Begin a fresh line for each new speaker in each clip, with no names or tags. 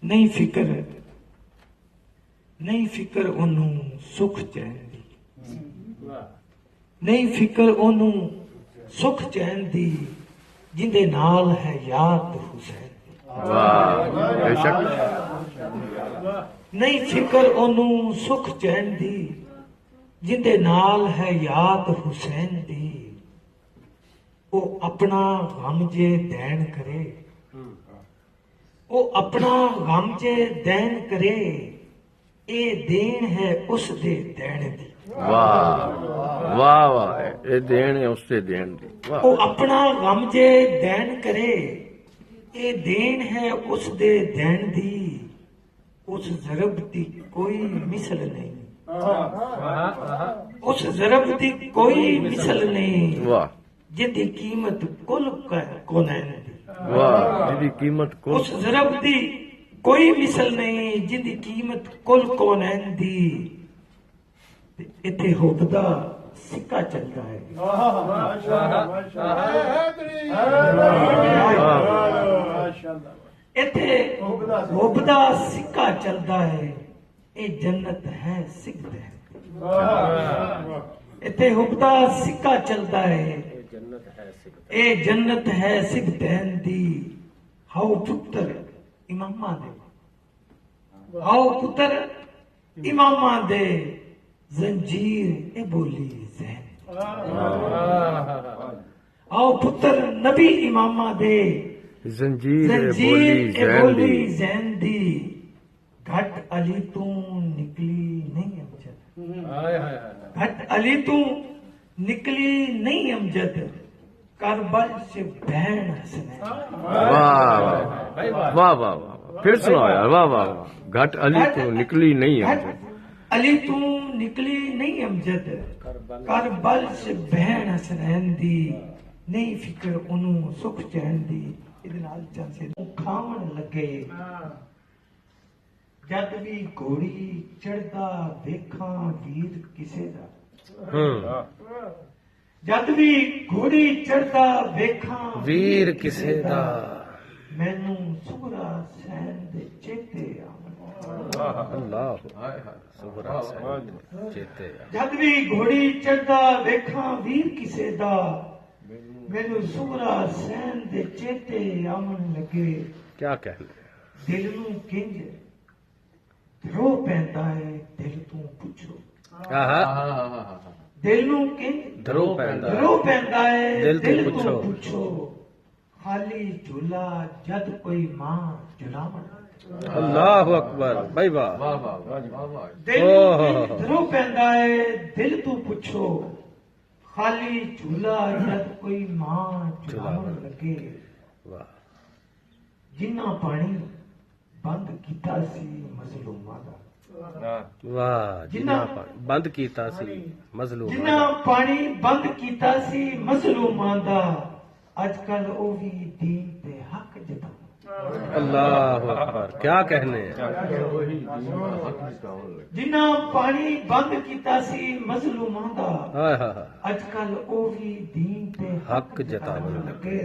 नहीं फिक्र ओनू सुख चैन दी, नहीं फिक्र ओनू सुख चैन दी, जिंदे नाल है याद हुसैन दी। नहीं फिक्र ओनू सुख चैन दी, जिंदे नाल है याद हुसैन दी। वो अपना गम जे दैन करे, वो अपना गम जे दैन करे, ए देन है उस दे देन दी।
वाह वाह वाह, ये देन है उससे देन दी।
वो अपना गम जे दैन करे, ए देन है उस दे देन दी। उस ज़रब दी कोई मिसल नहीं, उस ज़रब दी कोई मिसल नहीं,
वाह
जिंदी कीमत कुल कोनैन दी।
वाह, जिंदी कीमत कुल।
उस ज़रब दी कोई मिसल नहीं, जिंदी कीमत कुल कोनैन दी। इत्थे हुब दा सिक्का चलता है, इत्थे हुब दा सिक्का चलता है, ये जन्नत है सिगद है। इत्थे हुब दा सिक्का चलता है, ये जन्नत है सिगदैन दी। हाउ पुत्र इमामा दे, हाउ पुत्र इमामा दे, जंजीर ए बोली जैन। आओ पुत्र नबी इमामा दे,
जंजीर
ए
बोली
बोली जैन दी। घट अली तू निकली नहीं अमजद, घट अली तू निकली नहीं अमजद, करबल से बहन हसनैन।
वाह वाह वाह वाह, फिर सुनाओ यार। वाह वाह वाह, घट अली तो निकली नहीं है।
अली तू निकली नहीं अमजद, करबल से बहन हसनैन दी। नहीं फिक्र ओनू सुख चैन दी। इहदे नाल चंसे खावन लगे, जद भी घोड़ी चढ़दा वेखां वीर किसे दा। जद भी घोड़ी चढ़दा वेखां
वीर किसे दा,
मैनू सुगरा सैन दे चेते आवन।
अल्लाह सुगरा सैन चेते।
जद भी घोड़ी चढ़दा वेखां वीर किसे दा, मैनू सुगरा सैन दे चेते आवन लगे।
क्या कहने,
दिल नू किंज रो पैंदा है, दिल तू पुछो। दिल नू किंज
धरो पैंदा
है,
दिल तू
तू
पुछो।
पुछो। खाली झूला जद कोई मां झुलावण।
अल्लाह अकबर भाई वाह।
दिल नू किंज रो पैंदा है, दिल तू पुछो। खाली झूला जद कोई मां झुलावण लगे।
वाह
जिन्ना पानी बंद कीता सी मजलूमां दा,
वाह, जिन्ना बंद कीता सी मजलूम।
जिन्ना पानी बंद कीता सी मजलूमां दा, अजकल ओ भी दीन ते हक जता।
अल्लाह अकबर, क्या कहने।
जिन्ना पानी बंद कीता सी मजलूमां दा,
हाय हाय हाय,
अजकल ओ भी दीन ते
हक जतावन
लगे।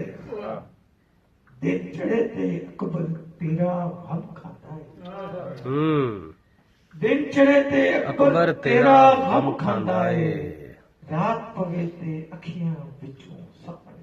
दिन चढ़े ते अकबर तेरा गम खाता है, दिन चढ़े ते अकबर तेरा गम खांदा है। रात पवे ते अखियां विचों सपने।